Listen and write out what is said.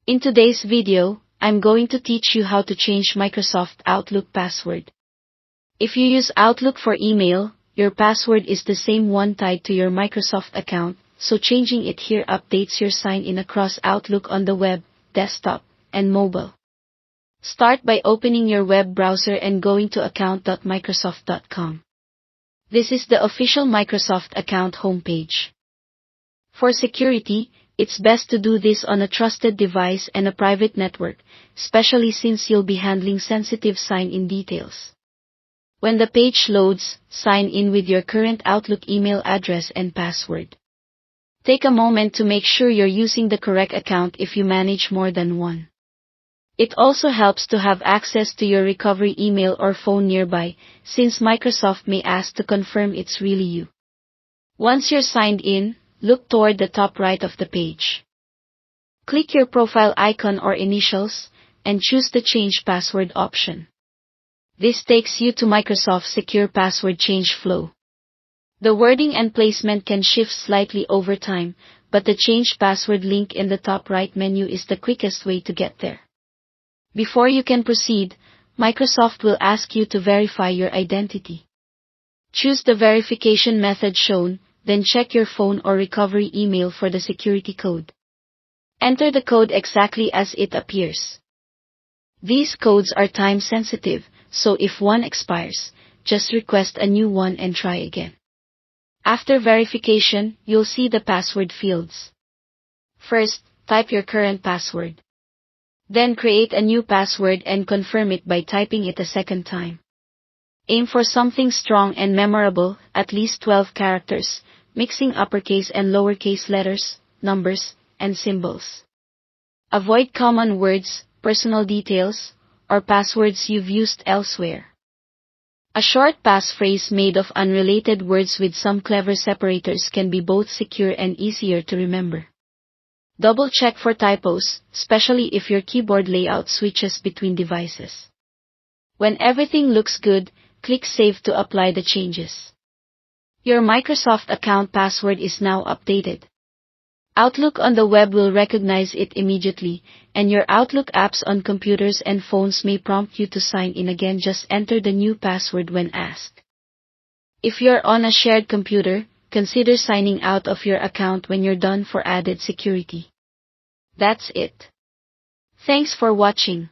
In today's video, I'm going to teach you how to change Microsoft Outlook password. If you use Outlook for email, your password is the same one tied to your Microsoft account, so changing it here updates your sign-in across Outlook on the web, desktop, and mobile. Start by opening your web browser and going to account.microsoft.com. This is the official Microsoft account homepage. For security, it's best to do this on a trusted device and a private network, especially since you'll be handling sensitive sign-in details. When the page loads, sign in with your current Outlook email address and password. Take a moment to make sure you're using the correct account if you manage more than one. It also helps to have access to your recovery email or phone nearby, since Microsoft may ask to confirm it's really you. Once you're signed in, look toward the top right of the page. Click your profile icon or initials, and choose the Change Password option. This takes you to Microsoft's secure password change flow. The wording and placement can shift slightly over time, but the Change Password link in the top right menu is the quickest way to get there. Before you can proceed, Microsoft will ask you to verify your identity. Choose the verification method shown, then check your phone or recovery email for the security code. Enter the code exactly as it appears. These codes are time sensitive, so if one expires, just request a new one and try again. After verification, you'll see the password fields. First, type your current password. Then create a new password and confirm it by typing it a second time. Aim for something strong and memorable, at least 12 characters, mixing uppercase and lowercase letters, numbers, and symbols. Avoid common words, personal details, or passwords you've used elsewhere. A short passphrase made of unrelated words with some clever separators can be both secure and easier to remember. Double-check for typos, especially if your keyboard layout switches between devices. When everything looks good, click Save to apply the changes. Your Microsoft account password is now updated. Outlook on the web will recognize it immediately, and your Outlook apps on computers and phones may prompt you to sign in again. Just enter the new password when asked. If you're on a shared computer, consider signing out of your account when you're done for added security. That's it. Thanks for watching.